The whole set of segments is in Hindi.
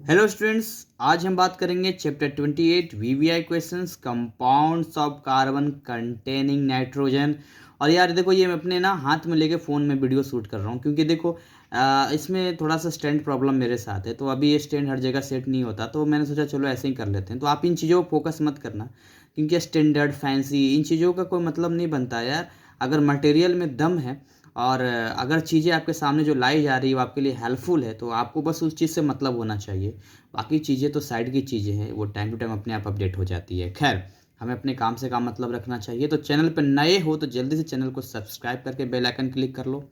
हेलो स्टूडेंट्स, आज हम बात करेंगे chapter 28 VVI questions compounds of carbon containing nitrogen. और यार देखो, ये मैं अपने ना हाथ में लेके फ़ोन में वीडियो शूट कर रहा हूँ क्योंकि देखो इसमें थोड़ा सा स्टैंड प्रॉब्लम मेरे साथ है। तो अभी ये स्टैंड हर जगह सेट नहीं होता, तो मैंने सोचा चलो ऐसे ही कर लेते हैं। तो आप इन चीज़ों को फोकस मत करना क्योंकि स्टैंडर्ड फैंसी इन चीज़ों का कोई मतलब नहीं बनता यार। अगर मटेरियल में दम है और अगर चीज़ें आपके सामने जो लाई जा रही है वो आपके लिए हेल्पफुल है, तो आपको बस उस चीज़ से मतलब होना चाहिए। बाकी चीज़ें तो साइड की चीज़ें हैं, वो टाइम टू टाइम अपने आप अपडेट हो जाती है। खैर, हमें अपने काम से काम मतलब रखना चाहिए। तो चैनल पर नए हो तो जल्दी से चैनल को सब्सक्राइब करके बेल आइकन क्लिक कर लो।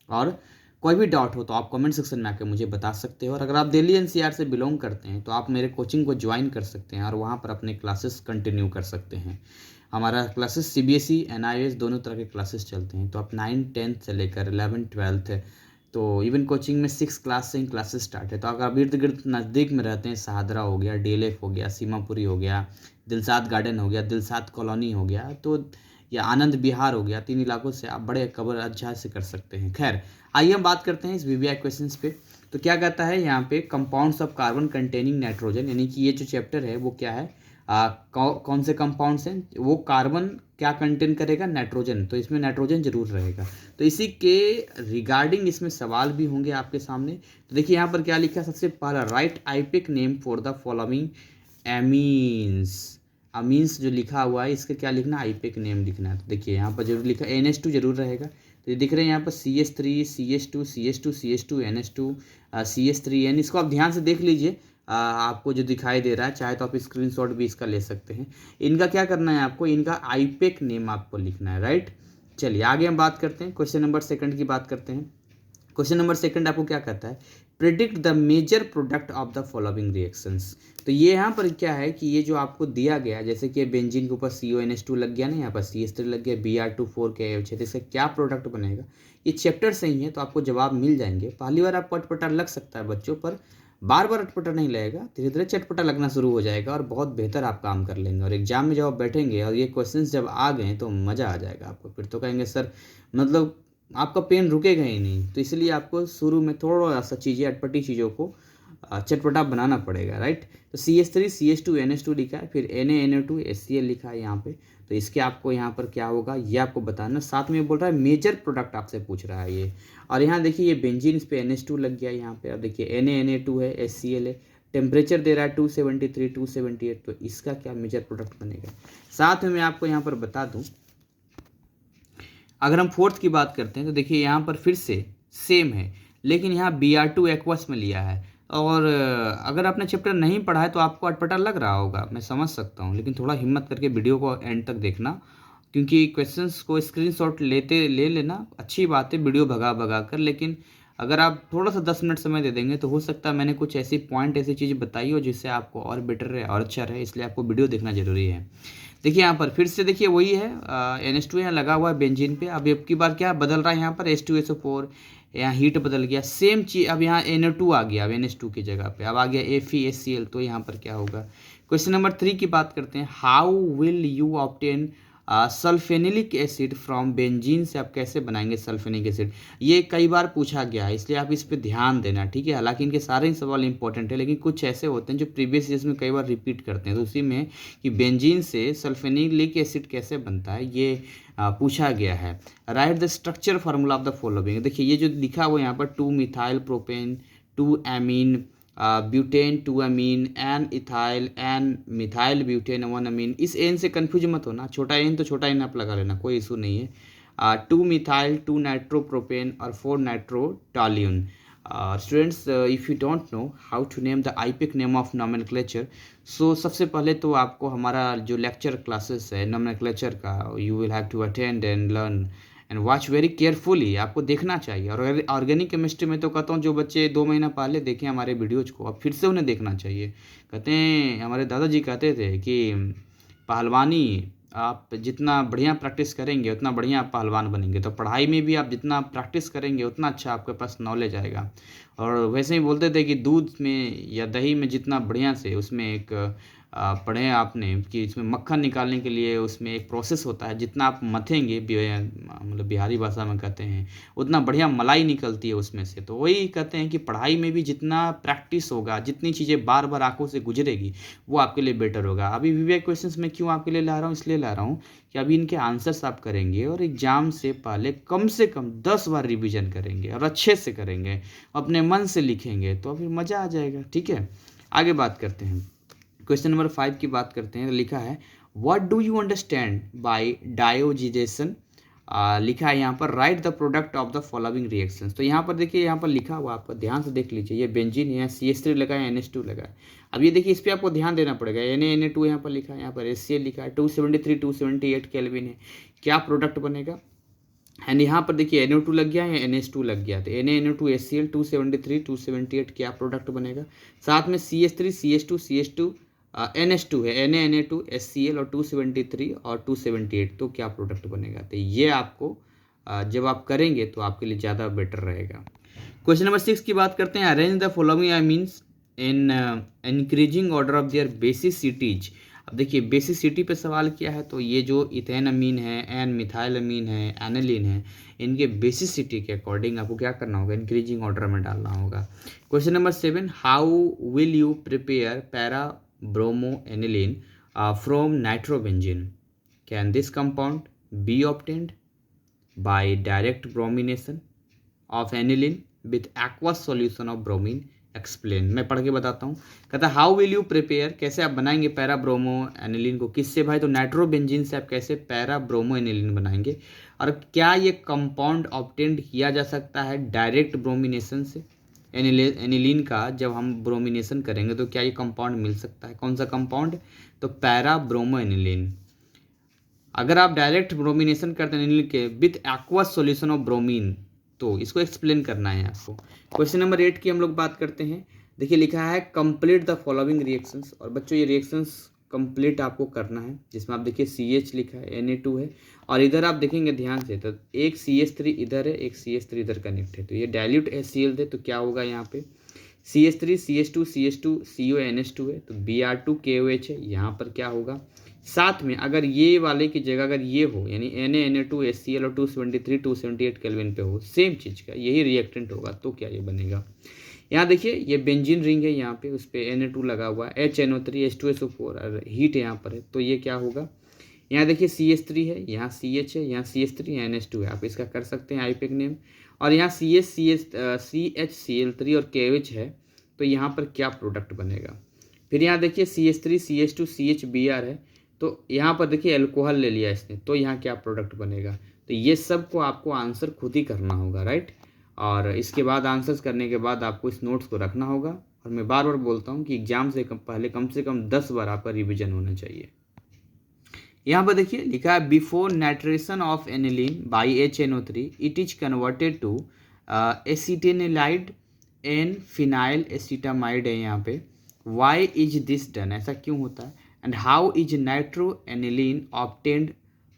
और कोई भी डाउट हो तो आप कमेंट सेक्शन में आके मुझे बता सकते हो। और अगर आप दिल्ली एनसीआर से बिलोंग करते हैं तो आप मेरे कोचिंग को ज्वाइन कर सकते हैं और वहाँ पर अपने क्लासेस कंटिन्यू कर सकते हैं। हमारा क्लासेस सीबीएसई एनआईएस दोनों तरह के क्लासेस चलते हैं। तो आप 9th-10th से लेकर 11th-12th तो इवन कोचिंग में 6 क्लास से ही क्लासेस स्टार्ट है। तो अगर आप इर्द गिर्द नज़दीक में रहते हैं, सहादरा हो गया, डीएलएफ हो गया, सीमापुरी हो गया, दिलसाद गार्डन हो गया, दिलसाद कॉलोनी हो गया, तो या आनंद विहार हो गया, 3 इलाकों से आप बड़े कवर अच्छा से कर सकते हैं। खैर, आइए हम बात करते हैं इस वीवीआई क्वेश्चंस पे। तो क्या कहता है यहाँ पे, compounds of carbon containing nitrogen, यानी कि ये जो चैप्टर है वो क्या है, कौन से कंपाउंड्स हैं वो कार्बन क्या कंटेन करेगा, नाइट्रोजन। तो इसमें नाइट्रोजन जरूर रहेगा। तो इसी के रिगार्डिंग इसमें सवाल भी होंगे आपके सामने। तो देखिए यहाँ पर क्या लिखा है, सबसे पहला, write IUPAC name for the following amines. Amines जो लिखा हुआ है इसका क्या लिखना, आईपिक नेम लिखना है। तो देखिए यहाँ पर जरूर लिखा NH2 जरूर रहेगा। तो ये दिख रहे हैं यहाँ पर CH3 CH2 CH2 CH2 NH2 CH3N। इसको आप ध्यान से देख लीजिए, आपको जो दिखाई दे रहा है, चाहे तो आप स्क्रीनशॉट भी इसका ले सकते हैं। इनका क्या करना है आपको, इनका आईपेक नेम आपको लिखना है, राइट। चलिए आगे हम बात करते हैं, क्वेश्चन नंबर सेकंड की बात करते हैं। क्वेश्चन नंबर सेकंड आपको क्या कहता है, predict the major product of the following reactions. तो ये यहाँ पर क्या है कि ये जो आपको दिया गया, जैसे कि बेंजीन के ऊपर CONH2 लग गया ना, यहाँ पर CH3 लग गया, Br2 4 KOH, इसका क्या प्रोडक्ट बनेगा, ये चैप्टर से ही है तो आपको जवाब मिल जाएंगे। पहली बार आपको अटपटा लग सकता है बच्चों, पर बार बार अटपटा नहीं लगेगा, धीरे धीरे चटपटा लगना शुरू हो जाएगा और बहुत बेहतर आप काम कर लेंगे। और एग्जाम में जब आप बैठेंगे और ये क्वेश्चंस जब आ गए तो मज़ा आ जाएगा आपको। फिर तो कहेंगे सर, मतलब आपका पेन रुकेगा ही नहीं। तो इसलिए आपको शुरू में थोड़ा सा चीज़ें, अटपटी चीज़ों को चटपटा बनाना पड़ेगा, राइट। तो CH3 CH2 NH2 लिखा है, फिर Na NO2 HCl लिखा है यहाँ पे। तो इसके आपको यहाँ पर क्या होगा ये आपको बताना। साथ में बोल रहा है मेजर प्रोडक्ट आपसे पूछ रहा है ये। और यहाँ देखिए ये बेंजीन, इस पे NH2 लग गया यहाँ पे। और देखिए Na है, HCl है, टेम्परेचर दे रहा है 273 278। तो इसका क्या मेजर प्रोडक्ट बनेगा। साथ में मैं आपको यहाँ पर बता दूँ, अगर हम फोर्थ की बात करते हैं तो देखिए यहाँ पर फिर से सेम है, लेकिन यहाँ Br2 एक्वस में लिया है। और अगर आपने चैप्टर नहीं पढ़ा है तो आपको अटपटा लग रहा होगा, मैं समझ सकता हूँ, लेकिन थोड़ा हिम्मत करके वीडियो को एंड तक देखना, क्योंकि क्वेश्चंस को स्क्रीनशॉट ले लेना अच्छी बात है, वीडियो भगा भगा कर। लेकिन अगर आप थोड़ा सा 10 मिनट समय दे देंगे तो हो सकता है मैंने कुछ ऐसी पॉइंट, ऐसी चीज़ बताई हो जिससे आपको और बेटर रहे और अच्छा रहे, इसलिए आपको वीडियो देखना जरूरी है। देखिए यहाँ पर फिर से देखिए वही है, NH2 यहाँ लगा हुआ है बेंजीन पे। अब की बार क्या बदल रहा है, यहाँ पर H2SO4, यहाँ हीट बदल गया, सेम चीज़। अब यहाँ NO2 आ गया, अब NH2 की जगह पे अब आ गया FeHCl। तो यहाँ पर क्या होगा, क्वेश्चन नंबर 3 की बात करते हैं, how will you obtain sulphanilic acid from benzene. से आप कैसे बनाएंगे सल्फेनिक एसिड, ये कई बार पूछा गया है, इसलिए आप इस पर ध्यान देना, ठीक है। हालांकि इनके सारे ही सवाल इंपॉर्टेंट है, लेकिन कुछ ऐसे होते हैं जो प्रीवियस ईयर्स में कई बार रिपीट करते हैं। तो उसी में कि बेंजीन से सल्फेनिलिक एसिड कैसे बनता है ये पूछा गया है। Write the structure formula of the following. देखिए ये जो लिखा हुआ यहाँ पर 2 methyl propane 2 amine butane 2 amine N ethyl N methyl butane 1 amine. इस एन से कन्फ्यूज मत होना, छोटा एन तो छोटा एन आप लगा लेना, कोई इशू नहीं है। 2 मिथाइल 2 नाइट्रोप्रोपेन और 4 nitrotoluene. Students, if you don't know how to name the IUPAC name of nomenclature, so सबसे पहले तो आपको हमारा जो लेक्चर क्लासेस है नॉमेनक्लेचर का, you will have to attend and learn and watch very carefully, आपको देखना चाहिए। और ऑर्गेनिक केमिस्ट्री में तो कहता हूँ जो बच्चे 2 महीना पहले देखें हमारे वीडियोज़ को, अब फिर से उन्हें देखना चाहिए। कहते हैं, हमारे दादाजी कहते थे कि पहलवानी आप जितना बढ़िया प्रैक्टिस करेंगे उतना बढ़िया आप पहलवान बनेंगे। तो पढ़ाई में भी आप जितना प्रैक्टिस करेंगे उतना अच्छा आपके पास नॉलेज आएगा। और वैसे ही बोलते थे कि दूध में या दही में जितना बढ़िया से उसमें एक पढ़े आपने कि इसमें मक्खन निकालने के लिए उसमें एक प्रोसेस होता है, जितना आप मथेंगे मतलब बिहारी भाषा में कहते हैं, उतना बढ़िया मलाई निकलती है उसमें से। तो वही कहते हैं कि पढ़ाई में भी जितना प्रैक्टिस होगा, जितनी चीज़ें बार बार आंखों से गुजरेगी, वो आपके लिए बेटर होगा। अभी वीवीआई क्वेश्चंस में क्यों आपके लिए ला रहा हूँ, इसलिए ला रहा हूँ कि अभी इनके आंसर्स आप करेंगे और एग्जाम से पहले कम से कम 10 बार रिविजन करेंगे और अच्छे से करेंगे, अपने मन से लिखेंगे, तो अभी मज़ा आ जाएगा। ठीक है, आगे बात करते हैं। क्वेश्चन नंबर 5 की बात करते हैं। तो लिखा है what do you understand by diazotisation. लिखा है यहाँ पर write the product of the following reactions. तो यहाँ पर देखिए, यहाँ पर लिखा हुआ आपको ध्यान से देख लीजिए, ये बेंजीन है, CH3 लगा है, NH2 लगा है। अब ये देखिए, इस पर आपको ध्यान देना पड़ेगा। Na2 यहाँ पर लिखा है, यहाँ पर HCl लिखा है, 273 278 केल्विन है, क्या प्रोडक्ट बनेगा। एंड यहाँ पर देखिए NO2 लग गया है, NH2 लग गया, तो NaNO2 HCl 273 278 क्या प्रोडक्ट बनेगा। साथ में CH3 CH2 CH2 NH2 है, Na Na2 HCl और 273 और 278, तो क्या प्रोडक्ट बनेगा। तो ये आपको जब आप करेंगे तो आपके लिए ज़्यादा बेटर रहेगा। क्वेश्चन नंबर 6 की बात करते हैं। Arrange the following amines in increasing order of their basicities. अब देखिए बेसिसिटी पे सवाल किया है, तो ये जो इथेन अमीन है, एन मिथाइल अमीन है, एनिलीन है, इनके बेसिसिटी के अकॉर्डिंग आपको क्या करना होगा, इंक्रीजिंग ऑर्डर में डालना होगा। Question number 7, how will you prepare para bromo aniline from nitrobenzene. Can this compound B obtained by direct bromination of aniline with aqueous solution of bromine, explain. मैं पढ़ के बताता हूँ। कहता है हाउ विल यू प्रिपेयर, कैसे आप बनाएंगे पैरा ब्रोमो एनिलीन को, किससे भाई, तो नाइट्रोबेंजीन से आप कैसे पैरा ब्रोमो एनिलीन बनाएंगे। और क्या ये कंपाउंड ऑब्टेंड किया जा सकता है डायरेक्ट ब्रोमिनेशन से, एनिलीन का जब हम ब्रोमिनेशन करेंगे तो क्या ये कंपाउंड मिल सकता है। कौन सा कंपाउंड, तो पैरा ब्रोमो एनिलीन। अगर आप डायरेक्ट ब्रोमिनेशन करते हैं एनिलीन के with aqueous solution of bromine, तो इसको एक्सप्लेन करना है आपको। क्वेश्चन नंबर 8 की हम लोग बात करते हैं। देखिए लिखा है कंप्लीट द फॉलोइंग रिएक्शंस, और बच्चों ये रिएक्शंस कंप्लीट आपको करना है, जिसमें आप देखिए CH लिखा है, Na2 है, और इधर आप देखेंगे ध्यान से तो एक CH3 इधर है, एक CH3 इधर कनेक्ट है, तो ये डाइल्यूट HCl थे, तो क्या होगा यहाँ पे CH3 CH2 CH2 CO NH2 है, तो Br2 KOH है, यहाँ पर क्या होगा। साथ में अगर ये वाले की जगह अगर ये हो, यानी Na Na2 HCl और 273 278 केल्विन पे हो, सेम चीज़ का यही रिएक्टेंट होगा, तो क्या ये बनेगा। यहाँ देखिए ये बेंजीन रिंग है, यहाँ पे उस पर Na2 लगा हुआ है, HNO3 H2SO4 और हीट यहाँ पर है, तो ये क्या होगा। यहाँ देखिए CH3 है, यहाँ CH है, यहाँ CH3, यहाँ NH2 है, आप इसका कर सकते हैं आईपीएक नेम। और यहाँ CHCl3 और KOH है, तो यहाँ पर क्या प्रोडक्ट बनेगा। फिर यहाँ देखिए CH3 CH2 CHBr है, तो यहाँ पर देखिए अल्कोहल ले लिया इसने, तो यहाँ क्या प्रोडक्ट बनेगा। तो ये सब को आपको आंसर खुद ही करना होगा, राइट। और इसके बाद आंसर्स करने के बाद आपको इस नोट्स को रखना होगा। और मैं बार बार बोलता हूँ कि एग्जाम से पहले कम से कम 10 बार आपका रिविजन होना चाहिए। यहाँ पर देखिए लिखा है before nitration of aniline by HNO3 it is converted to acetanilide N phenyl acetamide है यहाँ पे। वाई इज दिस डन, ऐसा क्यों होता है। And how is nitro aniline obtained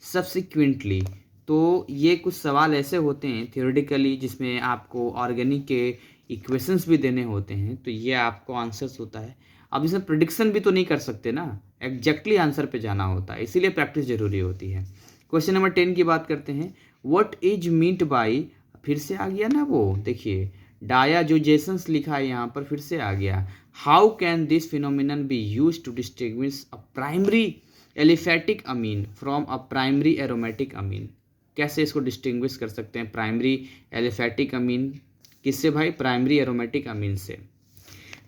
subsequently. तो ये कुछ सवाल ऐसे होते हैं थियोरेटिकली जिसमें आपको ऑर्गेनिक के इक्वेशंस भी देने होते हैं, तो ये आपको आंसर्स होता है। अब इसमें प्रिडिक्शन भी तो नहीं कर सकते ना, एग्जैक्टली आंसर पे जाना होता है, इसीलिए प्रैक्टिस जरूरी होती है। क्वेश्चन नंबर 10 की बात करते हैं। व्हाट इज मींट बाय, फिर से आ गया ना वो, देखिए डायाजोजेशंस लिखा है यहाँ पर, फिर से आ गया। How can this phenomenon be use to distinguish a primary aliphatic amine from a primary aromatic amine. कैसे इसको डिस्टिंग्विश कर सकते हैं प्राइमरी एलिफैटिक अमीन किससे भाई, प्राइमरी एरोमेटिक अमीन से।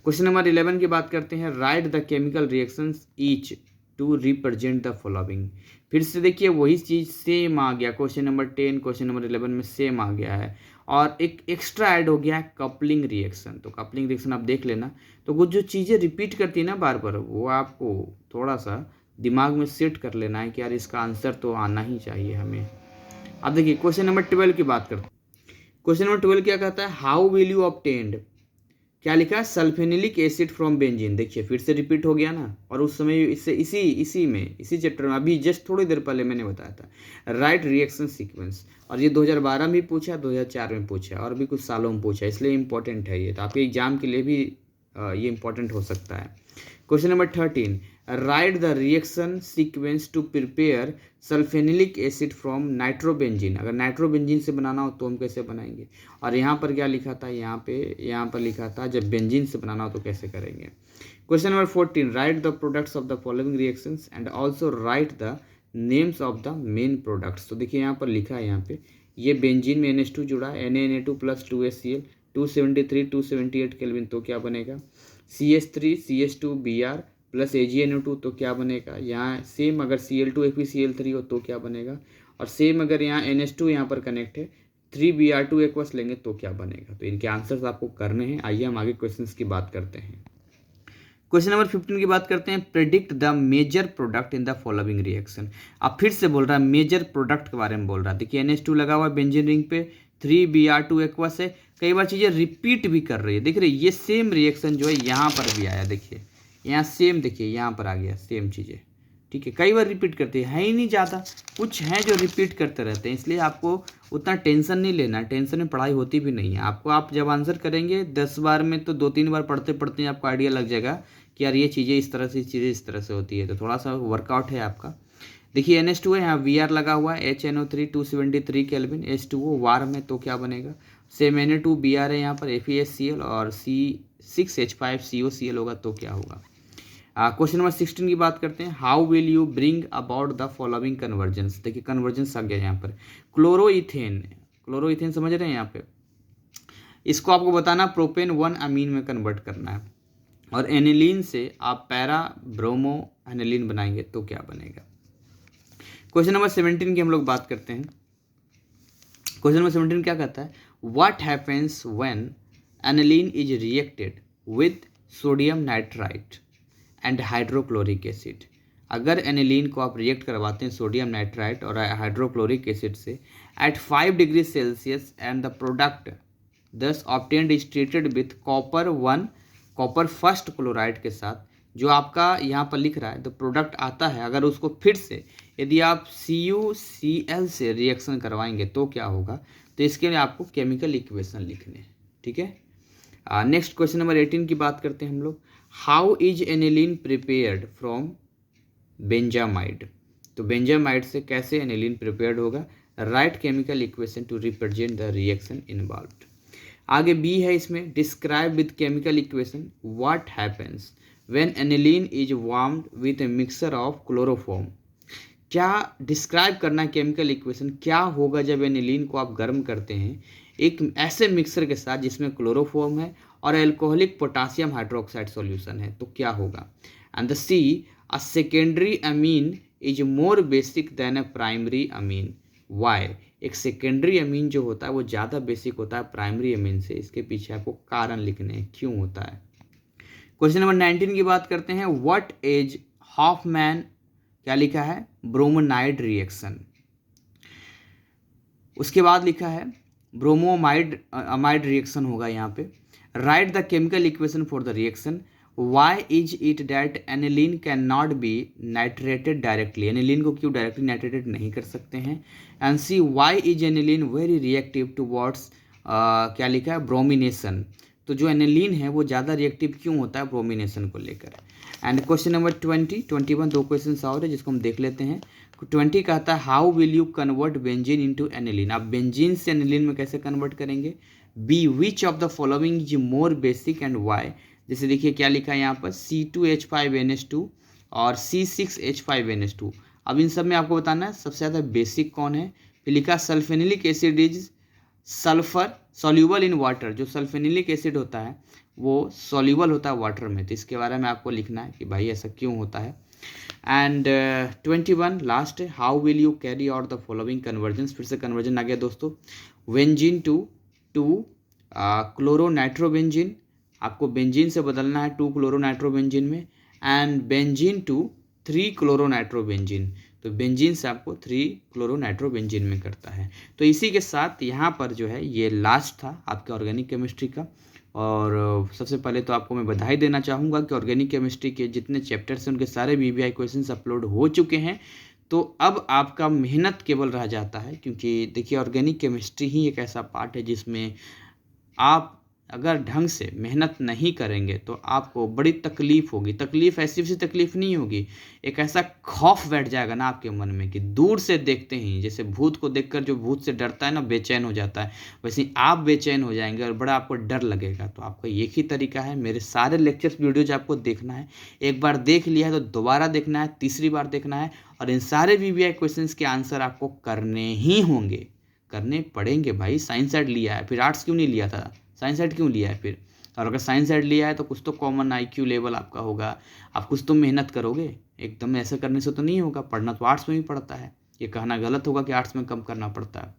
क्वेश्चन नंबर 11 की बात करते हैं। Write the chemical reactions each to represent the following. फिर से देखिए वही चीज़ सेम आ गया, क्वेश्चन नंबर 10 क्वेश्चन नंबर 11 में सेम आ गया है, और एक एक्स्ट्रा ऐड हो गया है कपलिंग रिएक्शन। तो कपलिंग रिएक्शन आप देख लेना, तो कुछ जो चीज़ें रिपीट करती है ना बार बार, वो आपको थोड़ा सा दिमाग में सेट कर लेना है कि यार इसका आंसर तो आना ही चाहिए हमें। अब देखिए क्वेश्चन नंबर 12 की बात करते हैं। क्वेश्चन नंबर 12 क्या कहता है, हाउ विल यू ऑब्टेन्ड, क्या लिखा है, सल्फेनिलिक एसिड फ्रॉम बेंजीन। देखिए फिर से रिपीट हो गया ना, और उस समय इससे इसी चैप्टर में अभी जस्ट थोड़ी देर पहले मैंने बताया था। राइट रिएक्शन सीक्वेंस, और ये 2012 में पूछा, 2004 में पूछा, और भी कुछ सालों में पूछा, इसलिए इंपॉर्टेंट है ये, तो आपके एग्जाम के लिए भी ये इंपॉर्टेंट हो सकता है। Question number 13, write the reaction sequence to prepare sulphanilic acid from nitrobenzene. अगर नाइट्रोबेंजीन से बनाना हो तो हम कैसे बनाएंगे, और यहाँ पर क्या लिखा था, यहाँ पर लिखा था जब बेंजीन से बनाना हो तो कैसे करेंगे। Question number 14, right the products of the following reactions and also right the names of the main products. तो देखिए यहाँ पर लिखा है, यहाँ पे ये बेंजीन में NH2 जुड़ा है, Na2 प्लस 2HCl 273 278 केल्विन, तो क्या बनेगा CH3 CH2Br प्लस AgNO2, तो क्या बनेगा। यहाँ सेम अगर Cl2 FeCl3 हो तो क्या बनेगा, और सेम अगर यहाँ NH2 यहाँ पर कनेक्ट है 3Br2 एक्वस लेंगे तो क्या बनेगा। तो इनके आंसर्स आपको करने हैं। आइए हम आगे क्वेश्चंस की बात करते हैं। क्वेश्चन नंबर 15 की बात करते हैं, predict the major product in the following reaction. अब फिर से बोल रहा है मेजर प्रोडक्ट के बारे में बोल रहा है। देखिए NH2 लगा हुआ है बेंजीन रिंग पे, 3Br2 एक्वस है, कई बार चीज़ें रिपीट भी कर रही है। देख रहे ये सेम रिएक्शन जो है यहाँ पर भी आया, देखिए यहाँ सेम, देखिए यहाँ पर आ गया सेम चीज़ें, ठीक है। कई बार रिपीट करते हैं, है ही नहीं ज़्यादा, कुछ हैं जो रिपीट करते रहते हैं, इसलिए आपको उतना टेंशन नहीं लेना। टेंशन में पढ़ाई होती भी नहीं है आपको। आप जब आंसर करेंगे 10 बार में तो 2-3 बार पढ़ते पढ़ते आपको आइडिया लग जाएगा कि यार ये चीज़ें इस तरह से, चीज़ें इस तरह से होती है, तो थोड़ा सा वर्कआउट है आपका। देखिए NH2 है, यहाँ Vr लगा हुआ है, HNO3 273 केल्विन, H2O वार में, तो क्या बनेगा। सेम Na2Br है यहाँ पर, FeSCl और C6H5COCl होगा, तो क्या होगा। क्वेश्चन नंबर 16 की बात करते हैं, how will you bring about the following convergence. देखिए कन्वर्जेंस आ गया यहाँ पर, क्लोरोइथेन समझ रहे हैं यहाँ पे, इसको आपको बताना प्रोपेन 1 अमीन में कन्वर्ट करना है, और एनिलीन से आप पैरा ब्रोमो एनिलीन बनाएंगे तो क्या बनेगा। क्वेश्चन नंबर 17 की हम लोग बात करते हैं। क्वेश्चन नंबर 17 क्या कहता है, what happens when aniline is reacted with sodium nitrite and hydrochloric acid. अगर एनिलीन को आप रिएक्ट करवाते हैं सोडियम नाइट्राइट और हाइड्रोक्लोरिक एसिड से at 5 degree Celsius and the product thus obtained is treated with copper first chloride के साथ, जो आपका यहाँ पर लिख रहा है द प्रोडक्ट आता है, अगर उसको फिर से यदि आप CuCl से रिएक्शन करवाएंगे तो क्या होगा। तो इसके लिए आपको केमिकल इक्वेशन लिखने हैं, ठीक है। नेक्स्ट क्वेश्चन नंबर 18 की बात करते हैं हम लोग, how is aniline prepared from benzamide. तो बेंजामाइड से कैसे एनिलीन प्रिपेयर्ड होगा, right chemical equation two represent the reaction involved. आगे B है इसमें, describe with chemical equation what happens when aniline is warmed with a mixture of chloroform. क्या डिस्क्राइब करना है केमिकल इक्वेशन, क्या होगा जब एनिलीन को आप गर्म करते हैं एक ऐसे मिक्सर के साथ जिसमें क्लोरोफॉर्म है और एल्कोहलिक पोटासियम हाइड्रोक्साइड सॉल्यूशन है, तो क्या होगा। And the C, a secondary amine is more basic than a primary amine, why. एक सेकेंडरी अमीन जो होता है वो ज़्यादा बेसिक होता है प्राइमरी अमीन से, इसके पीछे आपको कारण लिखने हैं क्यों होता है। क्वेश्चन नंबर 19 की बात करते हैं, व्हाट इज हॉफमैन, क्या लिखा है, ब्रोमोनाइड रिएक्शन। उसके बाद लिखा है ब्रोमोमाइड अमाइड रिएक्शन होगा यहाँ पे। Write the chemical equation for the reaction, why is it that aniline can not be nitrated directly. Aniline को क्यों डायरेक्टली नाइट्रेटेड नहीं कर सकते हैं। And c, why is aniline very reactive towards, क्या लिखा है, ब्रोमिनेशन। तो जो एनिलीन है वो ज़्यादा रिएक्टिव क्यों होता है ब्रोमिनेशन को लेकर। एंड क्वेश्चन नंबर 21, दो क्वेश्चन और है जिसको हम देख लेते हैं। 20 कहता है, how will you convert benzene into aniline. आप बेंजीन से एनिलीन में कैसे कन्वर्ट करेंगे। B, which of the following is more basic and why. जैसे देखिए क्या लिखा है यहाँ पर, C2H5NH2 और C6H5NH2। अब इन सब में आपको बताना है सबसे ज़्यादा बेसिक कौन है। फिर लिखा sulphanilic acid is sulphur soluble in water. जो सल्फेनिलिक एसिड होता है वो सॉल्यूबल होता है वाटर में, तो इसके बारे में आपको लिखना है कि भाई ऐसा क्यों होता है। एंड 21 लास्ट है, how will you carry out the following convergence. फिर से कन्वर्जन आ गया दोस्तों, बेंजीन टू क्लोरोनाइट्रोबेंजीन, आपको बेंजीन से बदलना है 2 क्लोरोनाइट्रोबेंजीन में, एंड बेंजीन टू 3 क्लोरोनाइट्रोबेंजीन। तो बेंजीन से आपको 3 क्लोरोनाइट्रोबेंजीन में करता है। तो इसी के साथ यहाँ पर जो है ये लास्ट था आपके ऑर्गेनिक केमिस्ट्री का। और सबसे पहले तो आपको मैं बधाई देना चाहूँगा कि ऑर्गेनिक केमिस्ट्री के जितने चैप्टर्स हैं उनके सारे VVI क्वेश्चंस अपलोड हो चुके हैं। तो अब आपका मेहनत केवल रह जाता है, क्योंकि देखिए ऑर्गेनिक केमिस्ट्री ही एक ऐसा पार्ट है जिसमें आप अगर ढंग से मेहनत नहीं करेंगे तो आपको बड़ी तकलीफ़ होगी। तकलीफ़ ऐसी-वैसी तकलीफ़ नहीं होगी, एक ऐसा खौफ़ बैठ जाएगा ना आपके मन में कि दूर से देखते ही जैसे भूत को देखकर जो भूत से डरता है ना, बेचैन हो जाता है, वैसे ही आप बेचैन हो जाएँगे और बड़ा आपको डर लगेगा। तो आपका एक ही तरीका है, मेरे सारे लेक्चर्स वीडियोज़ आपको देखना है। एक बार देख लिया है तो दोबारा देखना है, तीसरी बार देखना है और इन सारे वीवीआई क्वेश्चंस के आंसर आपको करने ही होंगे, करने पड़ेंगे भाई। साइंस साइड लिया है, फिर आर्ट्स क्यों नहीं लिया था? साइंस साइड क्यों लिया है फिर? और अगर साइंस साइड लिया है तो कुछ तो कॉमन आईक्यू लेवल आपका होगा, आप कुछ तो मेहनत करोगे। एकदम ऐसा करने से तो नहीं होगा, पढ़ना तो आर्ट्स में भी पड़ता है। ये कहना गलत होगा कि आर्ट्स में कम करना पड़ता है।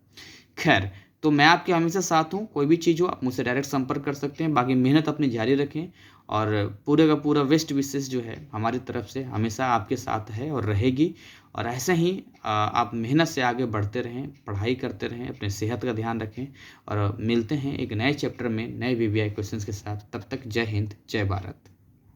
खैर, तो मैं आपके हमेशा साथ हूँ, कोई भी चीज़ हो आप मुझसे डायरेक्ट संपर्क कर सकते हैं। बाकी मेहनत अपनी जारी रखें और पूरे का पूरा बेस्ट विशेस जो है हमारी तरफ से हमेशा आपके साथ है और रहेगी। और ऐसे ही आप मेहनत से आगे बढ़ते रहें, पढ़ाई करते रहें, अपनी सेहत का ध्यान रखें और मिलते हैं एक नए चैप्टर में नए वीवीआई क्वेश्चंस के साथ। तब तक जय हिंद, जय भारत।